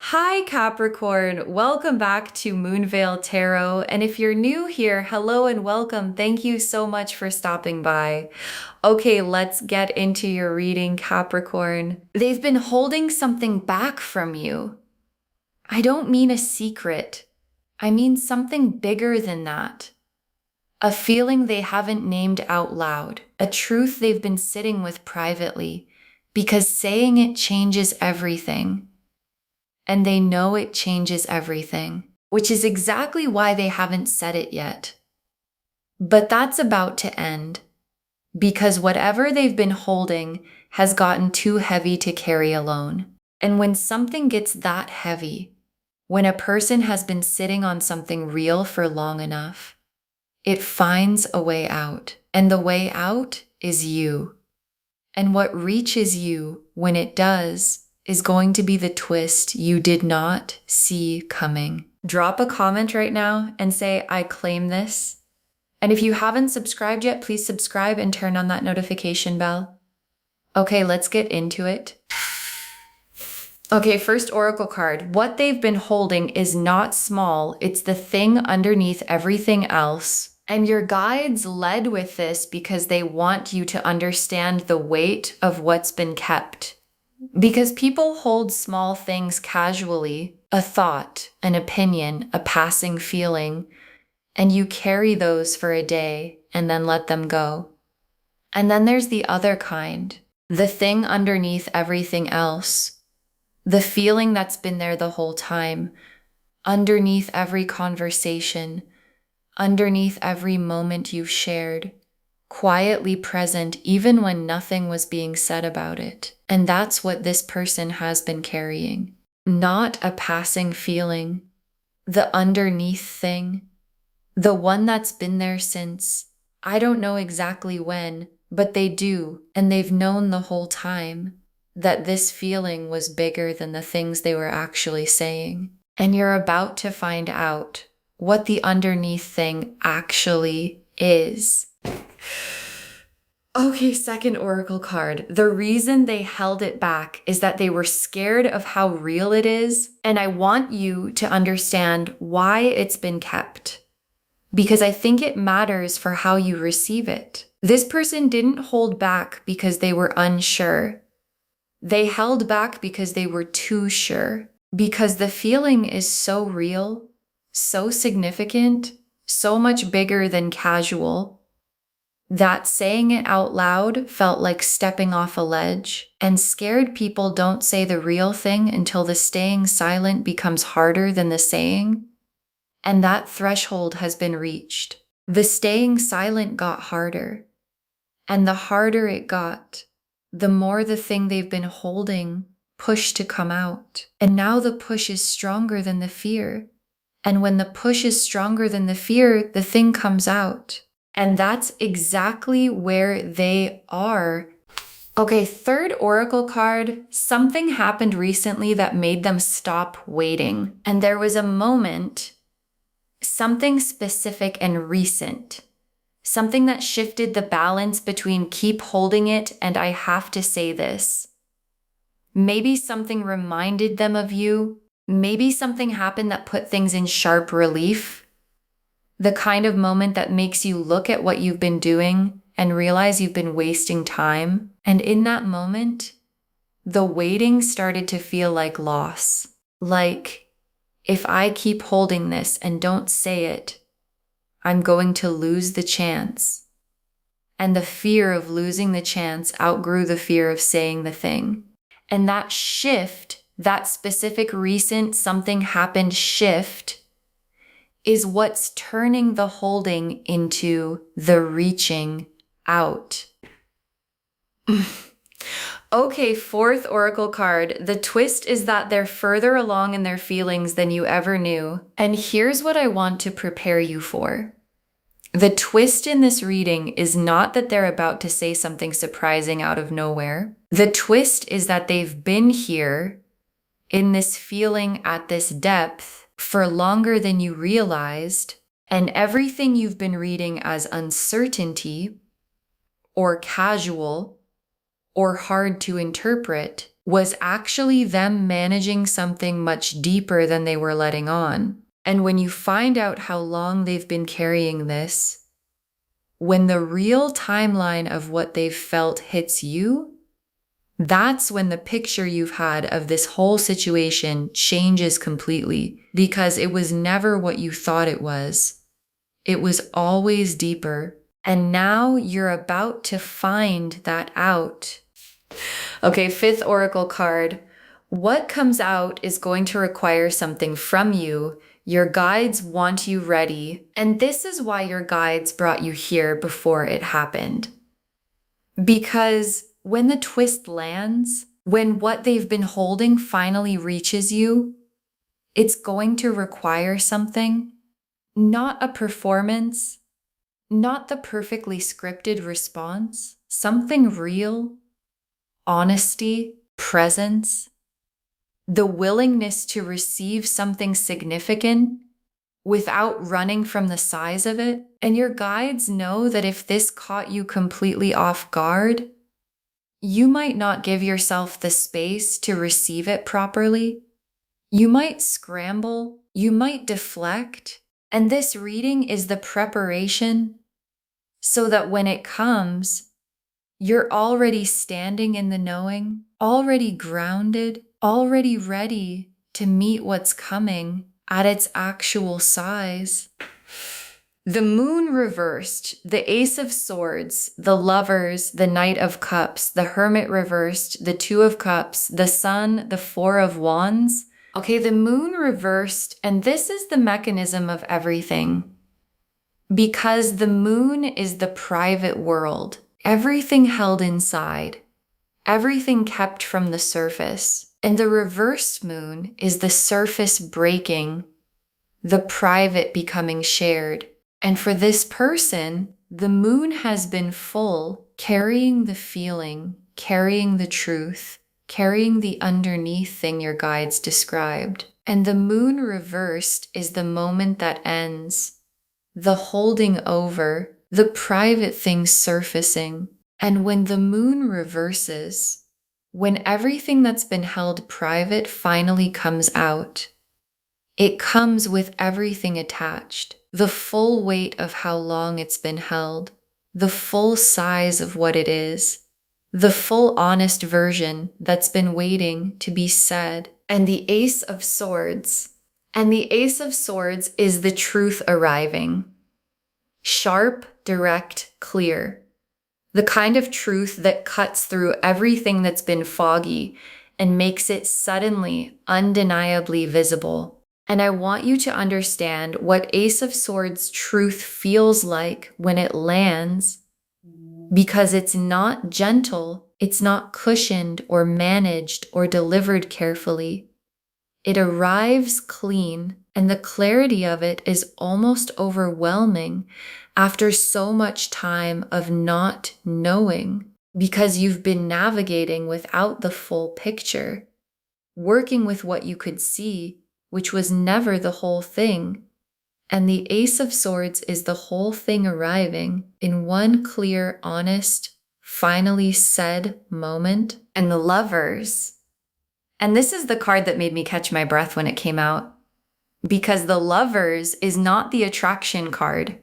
Hi Capricorn, welcome back to Moonveil Tarot. And if you're new here, hello and welcome. Thank you so much for stopping by. Okay, let's get into your reading, Capricorn. They've been holding something back from you. I don't mean a secret. I mean something bigger than that. A feeling they haven't named out loud, a truth they've been sitting with privately, because saying it changes everything. And they know it changes everything, which is exactly why they haven't said it yet. But that's about to end, because whatever they've been holding has gotten too heavy to carry alone. And when something gets that heavy, when a person has been sitting on something real for long enough, it finds a way out. And the way out is you. And what reaches you when it does is going to be the twist you did not see coming. Drop a comment right now and say, I claim this. And if you haven't subscribed yet, please subscribe and turn on that notification bell. Okay, let's get into it. Okay, first oracle card. What they've been holding is not small. It's the thing underneath everything else. And your guides led with this because they want you to understand the weight of what's been kept. Because people hold small things casually, a thought, an opinion, a passing feeling, and you carry those for a day and then let them go. And then there's the other kind, the thing underneath everything else, the feeling that's been there the whole time, underneath every conversation, underneath every moment you've shared, quietly present even when nothing was being said about it. And that's what this person has been carrying. Not a passing feeling, the underneath thing, the one that's been there since, I don't know exactly when, but they do, and they've known the whole time that this feeling was bigger than the things they were actually saying. And you're about to find out what the underneath thing actually is. Okay, second oracle card. The reason they held it back is that they were scared of how real it is, and I want you to understand why it's been kept, because I think it matters for how you receive it. This person didn't hold back because they were unsure. They held back because they were too sure, because the feeling is so real, so significant, so much bigger than casual, that saying it out loud felt like stepping off a ledge, and scared people don't say the real thing until the staying silent becomes harder than the saying, and that threshold has been reached. The staying silent got harder, and the harder it got, the more the thing they've been holding pushed to come out. And now the push is stronger than the fear. And when the push is stronger than the fear, the thing comes out. And that's exactly where they are. Okay, third oracle card. Something happened recently that made them stop waiting. And there was a moment, something specific and recent, something that shifted the balance between keep holding it and I have to say this. Maybe something reminded them of you. Maybe something happened that put things in sharp relief. The kind of moment that makes you look at what you've been doing and realize you've been wasting time. And in that moment, the waiting started to feel like loss. Like, if I keep holding this and don't say it, I'm going to lose the chance. And the fear of losing the chance outgrew the fear of saying the thing. And that shift, that specific recent something happened shift, is what's turning the holding into the reaching out. Okay, fourth oracle card. The twist is that they're further along in their feelings than you ever knew. And here's what I want to prepare you for. The twist in this reading is not that they're about to say something surprising out of nowhere. The twist is that they've been here in this feeling at this depth for longer than you realized, and everything you've been reading as uncertainty or casual or hard to interpret was actually them managing something much deeper than they were letting on. And when you find out how long they've been carrying this, when the real timeline of what they've felt hits you, that's when the picture you've had of this whole situation changes completely, because it was never what you thought it was. It was always deeper. And now you're about to find that out. Okay, fifth oracle card. What comes out is going to require something from you. Your guides want you ready. And this is why your guides brought you here before it happened. Because when the twist lands, when what they've been holding finally reaches you, it's going to require something, not a performance, not the perfectly scripted response, something real, honesty, presence, the willingness to receive something significant without running from the size of it. And your guides know that if this caught you completely off guard, you might not give yourself the space to receive it properly. You might scramble, you might deflect, and this reading is the preparation so that when it comes, you're already standing in the knowing, already grounded, already ready to meet what's coming at its actual size. The moon reversed, the ace of swords, the lovers, the knight of cups, the hermit reversed, the two of cups, the sun, the four of wands. Okay, the moon reversed, and this is the mechanism of everything. Because the moon is the private world, everything held inside, everything kept from the surface. And the reversed moon is the surface breaking, the private becoming shared. And for this person, the moon has been full, carrying the feeling, carrying the truth, carrying the underneath thing your guides described. And the moon reversed is the moment that ends, the holding over, the private thing surfacing. And when the moon reverses, when everything that's been held private finally comes out, it comes with everything attached, the full weight of how long it's been held, the full size of what it is, the full honest version that's been waiting to be said. And the ace of swords. And the ace of swords is the truth arriving. Sharp, direct, clear. The kind of truth that cuts through everything that's been foggy and makes it suddenly, undeniably visible. And I want you to understand what Ace of Swords truth feels like when it lands, because it's not gentle, it's not cushioned or managed or delivered carefully. It arrives clean, and the clarity of it is almost overwhelming after so much time of not knowing, because you've been navigating without the full picture, working with what you could see, which was never the whole thing. And the Ace of Swords is the whole thing arriving in one clear, honest, finally said moment. And the Lovers. And this is the card that made me catch my breath when it came out, because the Lovers is not the attraction card.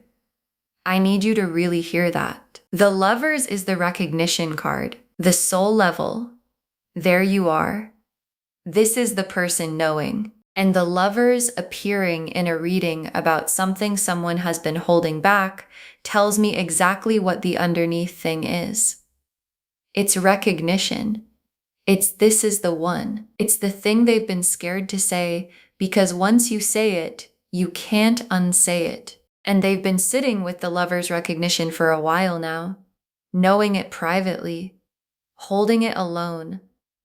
I need you to really hear that. The Lovers is the recognition card, the soul level. There you are. This is the person knowing. And the Lovers appearing in a reading about something someone has been holding back tells me exactly what the underneath thing is. It's recognition. It's this is the one. It's the thing they've been scared to say, because once you say it, you can't unsay it. And they've been sitting with the Lover's recognition for a while now, knowing it privately, holding it alone,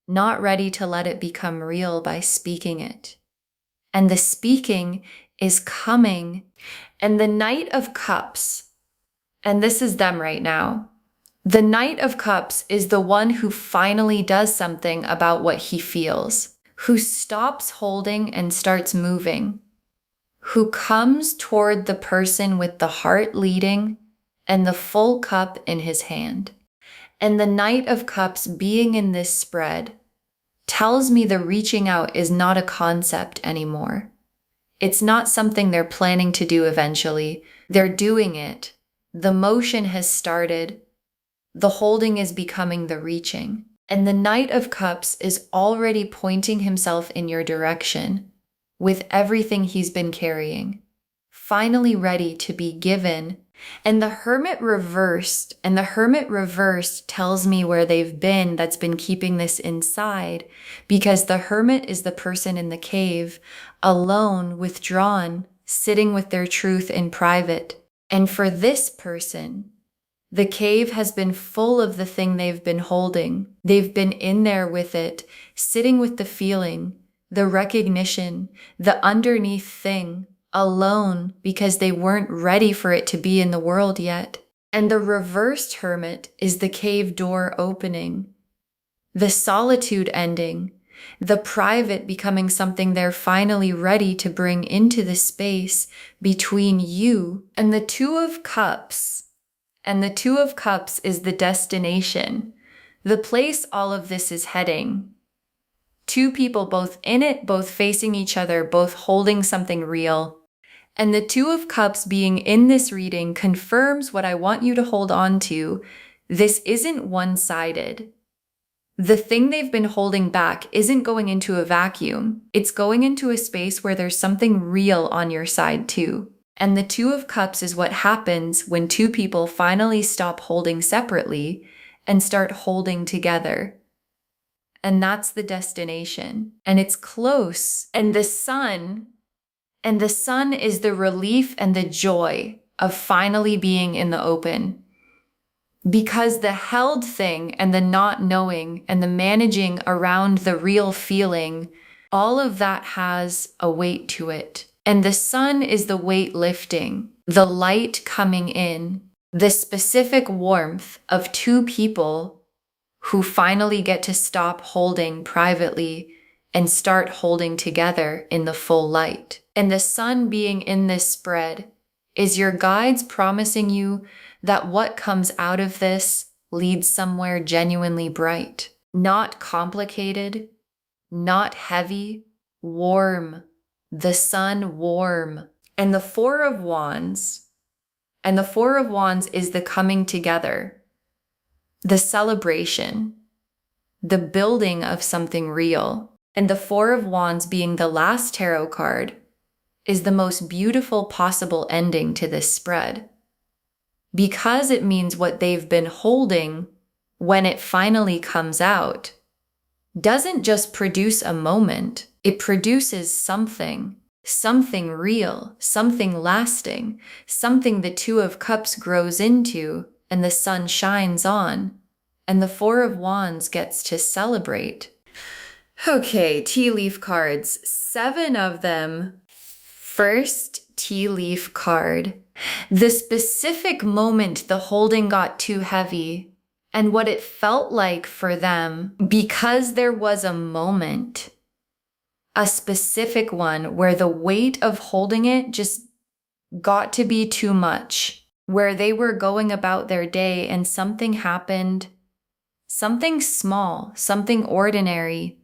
not ready to let it become real by speaking it. And the speaking is coming. And the Knight of Cups, and this is them right now. The Knight of Cups is the one who finally does something about what he feels, who stops holding and starts moving, who comes toward the person with the heart leading and the full cup in his hand. And the Knight of Cups being in this spread, tells me the reaching out is not a concept anymore. It's not something they're planning to do eventually. They're doing it. The motion has started. The holding is becoming the reaching. And the Knight of Cups is already pointing himself in your direction with everything he's been carrying, finally ready to be given. And the Hermit reversed, tells me where they've been that's been keeping this inside, because the Hermit is the person in the cave, alone, withdrawn, sitting with their truth in private. And for this person, the cave has been full of the thing they've been holding. They've been in there with it, sitting with the feeling, the recognition, the underneath thing, alone, because they weren't ready for it to be in the world yet. And the reversed Hermit is the cave door opening, the solitude ending, the private becoming something they're finally ready to bring into the space between you and the Two of Cups. And the Two of Cups is the destination, the place all of this is heading. Two people both in it, both facing each other, both holding something real. And the Two of Cups being in this reading confirms what I want you to hold on to. This isn't one-sided. The thing they've been holding back isn't going into a vacuum. It's going into a space where there's something real on your side too. And the Two of Cups is what happens when two people finally stop holding separately and start holding together. And that's the destination. And it's close. And the sun is the relief and the joy of finally being in the open. Because the held thing and the not knowing and the managing around the real feeling, all of that has a weight to it. And the sun is the weight lifting, the light coming in, the specific warmth of two people who finally get to stop holding privately and start holding together in the full light. And the sun being in this spread is your guides promising you that what comes out of this leads somewhere genuinely bright, not complicated, not heavy, warm. The sun warm. And the Four of Wands is the coming together, the celebration, the building of something real. And the Four of Wands being the last tarot card is the most beautiful possible ending to this spread, because it means what they've been holding, when it finally comes out, doesn't just produce a moment. It produces something real, something lasting, something the Two of Cups grows into and the sun shines on, and the Four of Wands gets to celebrate. Okay, tea leaf cards, 7 of them. First tea leaf card. The specific moment the holding got too heavy and what it felt like for them, because there was a moment, a specific one where the weight of holding it just got to be too much, where they were going about their day and something happened, something small, something ordinary,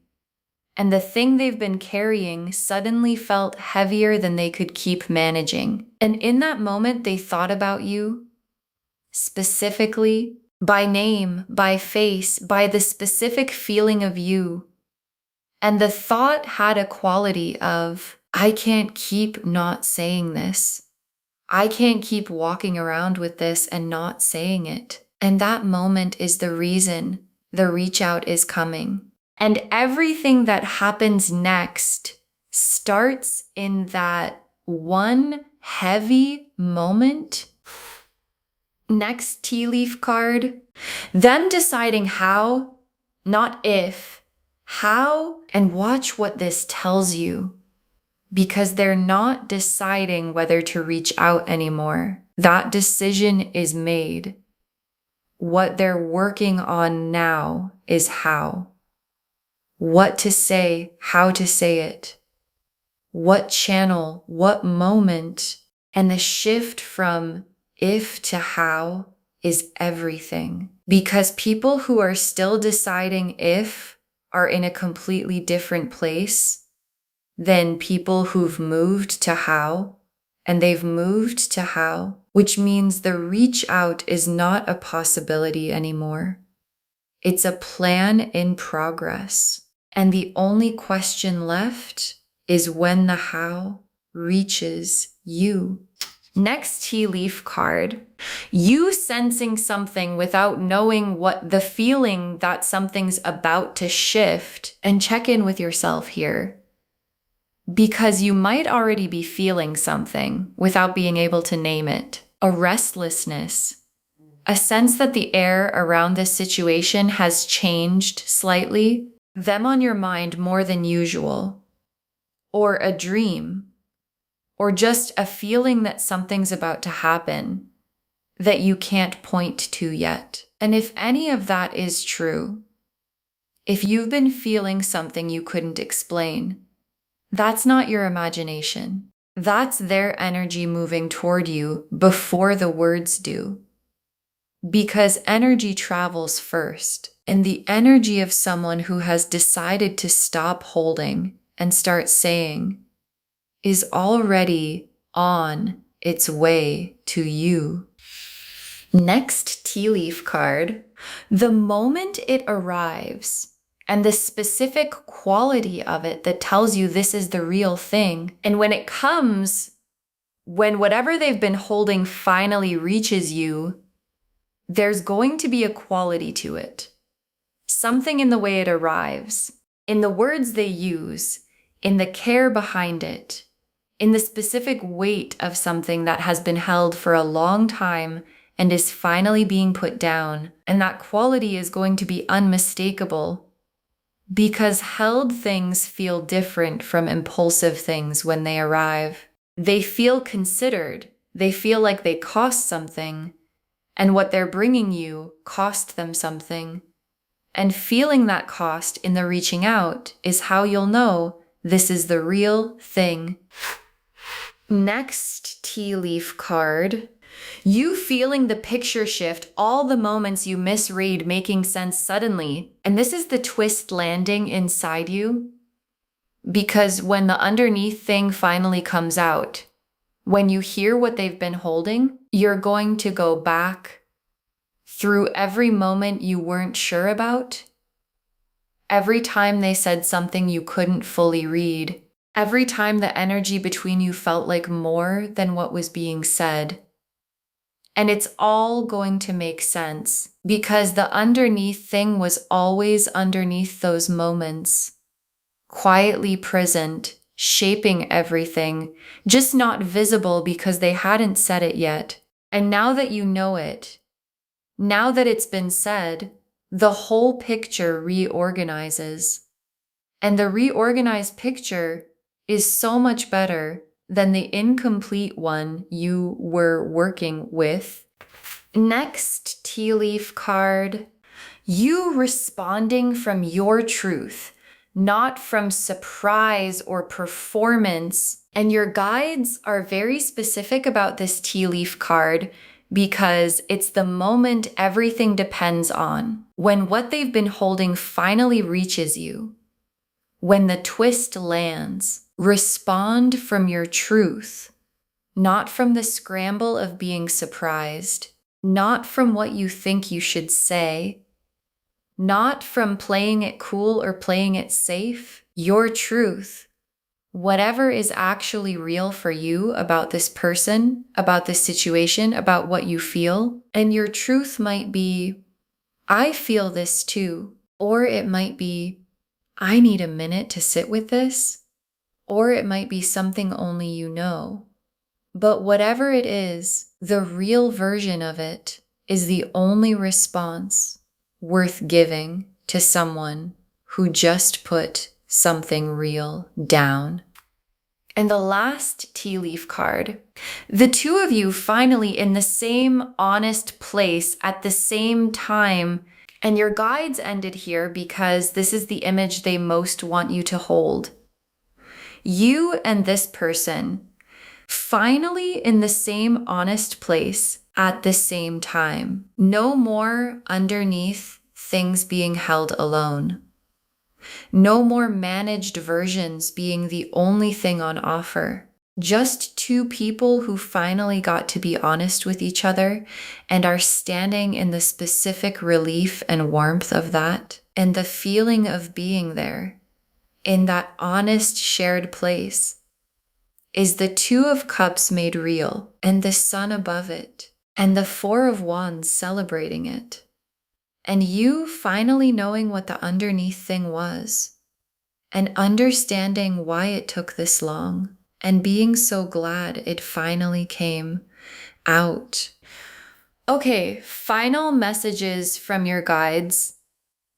and the thing they've been carrying suddenly felt heavier than they could keep managing. And in that moment, they thought about you specifically, by name, by face, by the specific feeling of you. And the thought had a quality of, I can't keep not saying this. I can't keep walking around with this and not saying it. And that moment is the reason the reach out is coming. And everything that happens next starts in that one heavy moment. Next tea leaf card. Them deciding how, not if, how, and watch what this tells you. Because they're not deciding whether to reach out anymore. That decision is made. What they're working on now is how. What to say, how to say it, what channel, what moment, and the shift from if to how is everything. Because people who are still deciding if are in a completely different place than people who've moved to how, and they've moved to how, which means the reach out is not a possibility anymore. It's a plan in progress. And the only question left is when the how reaches you. Next tea leaf card, you sensing something without knowing what the feeling that something's about to shift, and check in with yourself here. Because you might already be feeling something without being able to name it. A restlessness, a sense that the air around this situation has changed slightly, them on your mind more than usual, or a dream, or just a feeling that something's about to happen that you can't point to yet. And if any of that is true, if you've been feeling something you couldn't explain, that's not your imagination. That's their energy moving toward you before the words do. Because energy travels first, and the energy of someone who has decided to stop holding and start saying is already on its way to you. Next tea leaf card, the moment it arrives and the specific quality of it that tells you this is the real thing, and when it comes, when whatever they've been holding finally reaches you, there's going to be a quality to it. Something in the way it arrives, in the words they use, in the care behind it, in the specific weight of something that has been held for a long time and is finally being put down. And that quality is going to be unmistakable because held things feel different from impulsive things when they arrive. They feel considered. They feel like they cost something, and what they're bringing you cost them something. And feeling that cost in the reaching out is how you'll know this is the real thing. Next tea leaf card, you feeling the picture shift, all the moments you misread making sense suddenly. And this is the twist landing inside you. Because when the underneath thing finally comes out, when you hear what they've been holding, you're going to go back through every moment you weren't sure about, every time they said something you couldn't fully read, every time the energy between you felt like more than what was being said. And it's all going to make sense because the underneath thing was always underneath those moments, quietly present, shaping everything, just not visible because they hadn't said it yet. And now that you know it, now that it's been said, the whole picture reorganizes. And the reorganized picture is so much better than the incomplete one you were working with. Next tea leaf card, you responding from your truth, not from surprise or performance. And your guides are very specific about this tea leaf card because it's the moment everything depends on. When what they've been holding finally reaches you, when the twist lands, respond from your truth, not from the scramble of being surprised, not from what you think you should say, not from playing it cool or playing it safe. Your truth, whatever is actually real for you about this person, about this situation, about what you feel. And your truth might be, I feel this too. Or it might be, I need a minute to sit with this. Or it might be something only you know. But whatever it is, the real version of it is the only response worth giving to someone who just put something real down. And the last tea leaf card, the two of you finally in the same honest place at the same time. And your guides ended here because this is the image they most want you to hold. You and this person finally in the same honest place at the same time. No more underneath things being held alone. No more managed versions being the only thing on offer. Just two people who finally got to be honest with each other and are standing in the specific relief and warmth of that, and the feeling of being there in that honest shared place is the Two of Cups made real, and the sun above it, and the Four of Wands celebrating it, and you finally knowing what the underneath thing was, and understanding why it took this long, and being so glad it finally came out. Okay, final messages from your guides.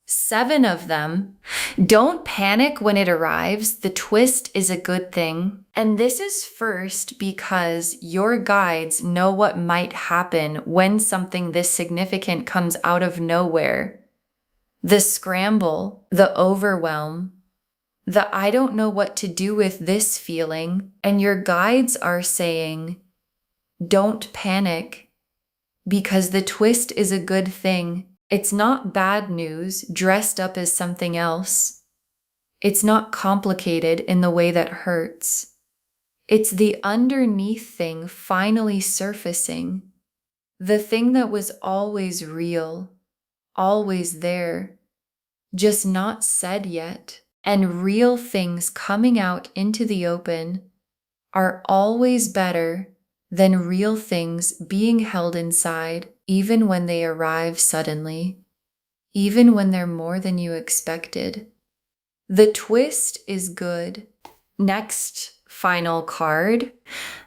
7 of them. Don't panic when it arrives. The twist is a good thing. And this is first because your guides know what might happen when something this significant comes out of nowhere. The scramble, the overwhelm, the I don't know what to do with this feeling. And your guides are saying, don't panic because the twist is a good thing. It's not bad news dressed up as something else. It's not complicated in the way that hurts. It's the underneath thing finally surfacing. The thing that was always real, always there, just not said yet. And real things coming out into the open are always better than real things being held inside, even when they arrive suddenly, even when they're more than you expected. The twist is good. Next, final card.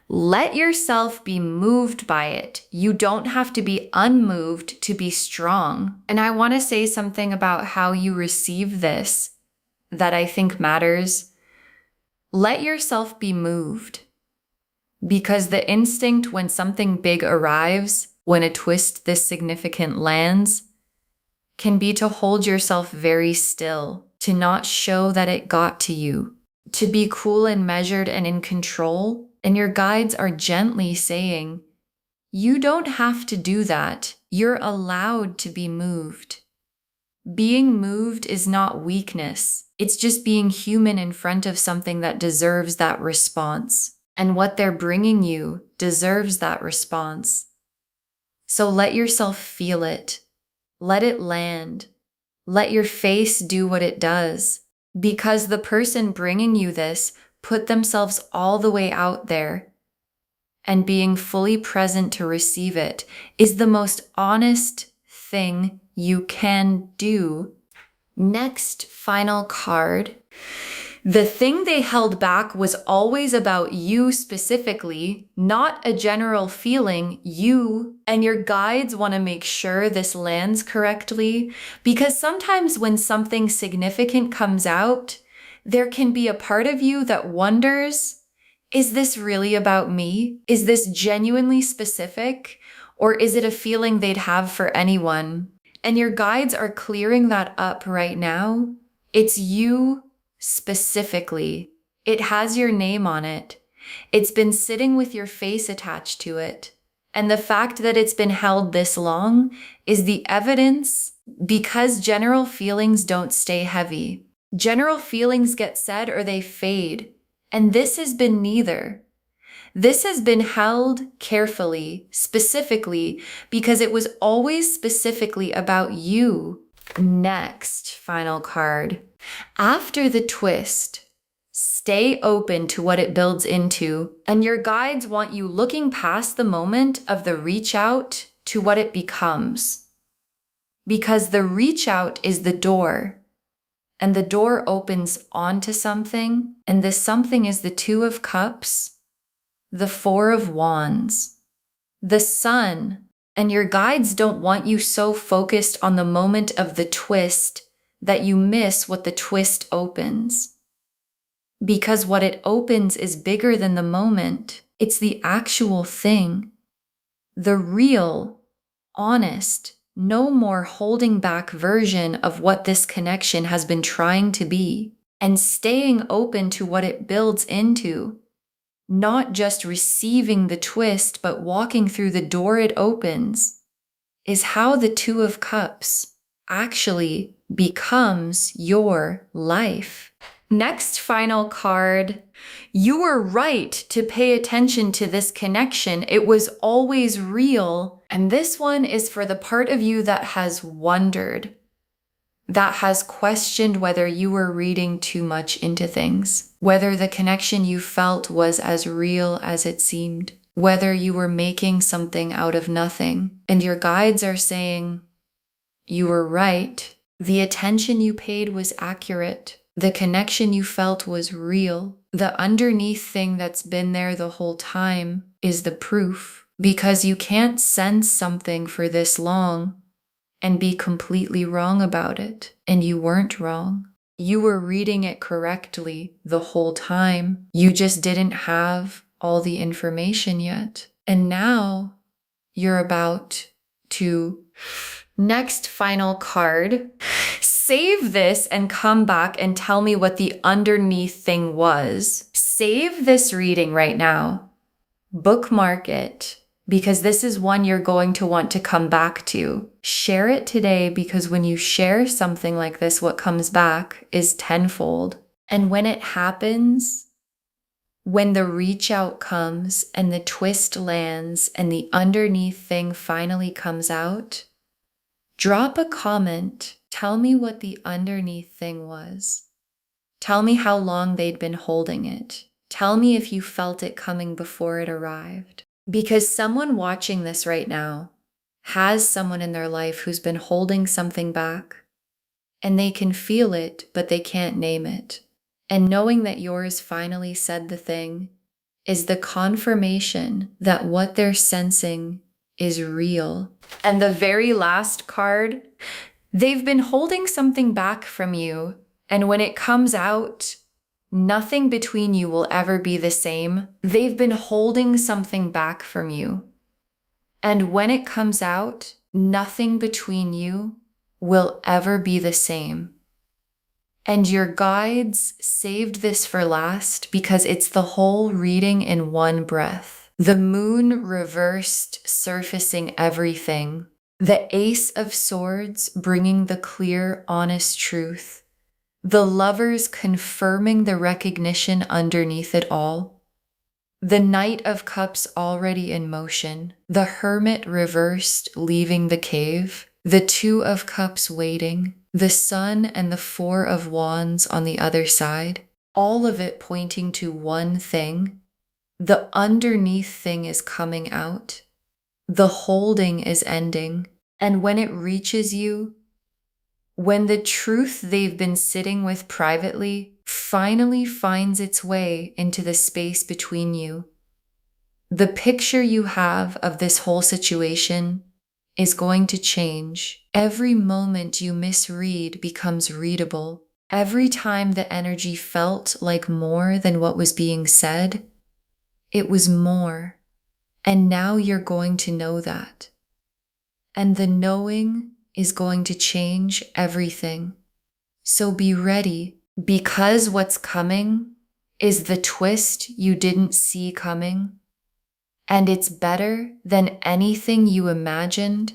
Let yourself be moved by it. You don't have to be unmoved to be strong. And I want to say something about how you receive this that I think matters. Let yourself be moved. Because the instinct when something big arrives, when a twist this significant lands, can be to hold yourself very still, to not show that it got to you, to be cool and measured and in control. And your guides are gently saying, you don't have to do that. You're allowed to be moved. Being moved is not weakness. It's just being human in front of something that deserves that response. And what they're bringing you deserves that response. So let yourself feel it. Let it land. Let your face do what it does. Because the person bringing you this put themselves all the way out there. And being fully present to receive it is the most honest thing you can do. Next, final card. The thing they held back was always about you specifically, not a general feeling, you. And your guides want to make sure this lands correctly, because sometimes when something significant comes out, there can be a part of you that wonders, is this really about me? Is this genuinely specific? Or is it a feeling they'd have for anyone? And your guides are clearing that up right now. It's you specifically. It has your name on it. It's been sitting with your face attached to it. And the fact that it's been held this long is the evidence, because general feelings don't stay heavy. General feelings get said or they fade. And this has been neither. This has been held carefully, specifically, because it was always specifically about you. Next, final card. After the twist, stay open to what it builds into, and your guides want you looking past the moment of the reach out to what it becomes. Because the reach out is the door, and the door opens onto something, and this something is the Two of Cups, the Four of Wands, the Sun. And your guides don't want you so focused on the moment of the twist that you miss what the twist opens. Because what it opens is bigger than the moment. It's the actual thing. The real, honest, no more holding back version of what this connection has been trying to be. And staying open to what it builds into. Not just receiving the twist, but walking through the door it opens, is how the Two of Cups actually becomes your life. Next final card. You were right to pay attention to this connection. It was always real. And this one is for the part of you that has wondered, that has questioned whether you were reading too much into things, whether the connection you felt was as real as it seemed, whether you were making something out of nothing. And your guides are saying, you were right. The attention you paid was accurate. The connection you felt was real. The underneath thing that's been there the whole time is the proof, because you can't sense something for this long and be completely wrong about it. And you weren't wrong. You were reading it correctly the whole time. You just didn't have all the information yet. And now you're about to... Next final card. Save this and come back and tell me what the underneath thing was. Save this reading right now. Bookmark it, because this is one you're going to want to come back to. Share it today, because when you share something like this, what comes back is tenfold. And when it happens, when the reach out comes and the twist lands and the underneath thing finally comes out, drop a comment. Tell me what the underneath thing was. Tell me how long they'd been holding it. Tell me if you felt it coming before it arrived. Because someone watching this right now has someone in their life who's been holding something back, and they can feel it, but they can't name it. And knowing that yours finally said the thing is the confirmation that what they're sensing is real. And the very last card, they've been holding something back from you, and when it comes out, nothing between you will ever be the same. They've been holding something back from you, and when it comes out, nothing between you will ever be the same. And your guides saved this for last because it's the whole reading in one breath. The moon reversed, surfacing everything. The Ace of Swords bringing the clear, honest truth. The Lovers confirming the recognition underneath it all. The Knight of Cups already in motion. The Hermit reversed, leaving the cave. The Two of Cups waiting. The Sun and the Four of Wands on the other side. All of it pointing to one thing. The underneath thing is coming out. The holding is ending. And when it reaches you, when the truth they've been sitting with privately finally finds its way into the space between you, the picture you have of this whole situation is going to change. Every moment you misread becomes readable. Every time the energy felt like more than what was being said, it was more. And now you're going to know that. And the knowing is going to change everything. So be ready, because what's coming is the twist you didn't see coming. And it's better than anything you imagined.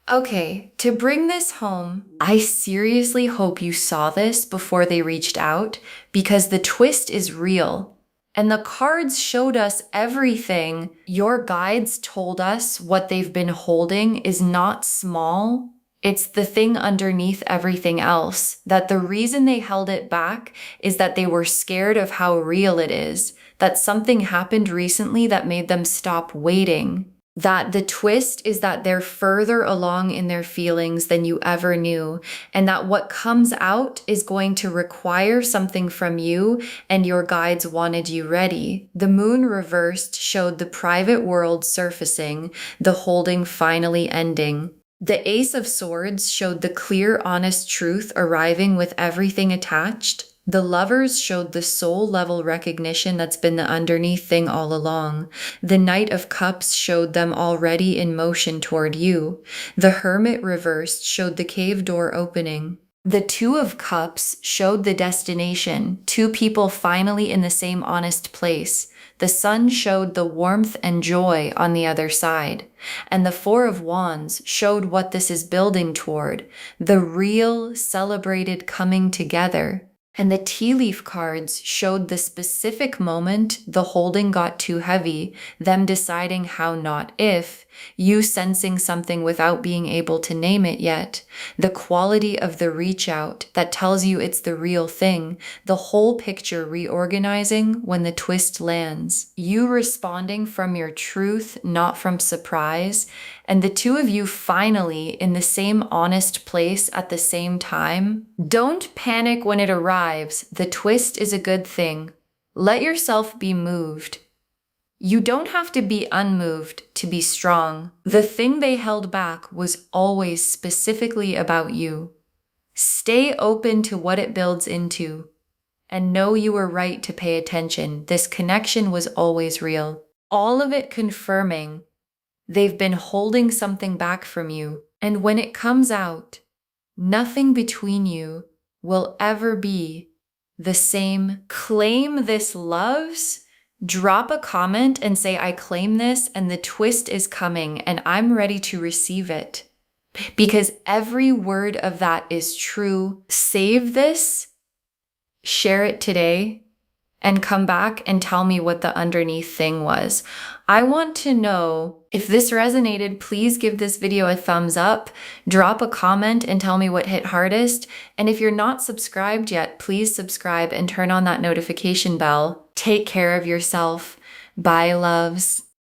Okay, to bring this home, I seriously hope you saw this before they reached out, because the twist is real. And the cards showed us everything. Your guides told us what they've been holding is not small. It's the thing underneath everything else. That the reason they held it back is that they were scared of how real it is. That something happened recently that made them stop waiting. That the twist is that they're further along in their feelings than you ever knew, and that what comes out is going to require something from you, and your guides wanted you ready. The moon reversed showed the private world surfacing, the holding finally ending. The Ace of Swords showed the clear, honest truth arriving with everything attached. The Lovers showed the soul level recognition that's been the underneath thing all along. The Knight of Cups showed them already in motion toward you. The Hermit reversed showed the cave door opening. The Two of Cups showed the destination, two people finally in the same honest place. The Sun showed the warmth and joy on the other side. And the Four of Wands showed what this is building toward, the real celebrated coming together. And the tea leaf cards showed the specific moment the holding got too heavy, them deciding how, not if, you sensing something without being able to name it yet, the quality of the reach out that tells you it's the real thing, the whole picture reorganizing when the twist lands, you responding from your truth, not from surprise, and the two of you finally in the same honest place at the same time. Don't panic when it arrives. The twist is a good thing. Let yourself be moved. You don't have to be unmoved to be strong. The thing they held back was always specifically about you. Stay open to what it builds into, and know you were right to pay attention. This connection was always real. All of it confirming they've been holding something back from you. And when it comes out, nothing between you will ever be the same. Claim this, loves. Drop a comment and say, I claim this and the twist is coming and I'm ready to receive it. Because every word of that is true. Save this, share it today, and come back and tell me what the underneath thing was. I want to know if this resonated. Please give this video a thumbs up, drop a comment and tell me what hit hardest. And if you're not subscribed yet, please subscribe and turn on that notification bell. Take care of yourself. Bye, loves.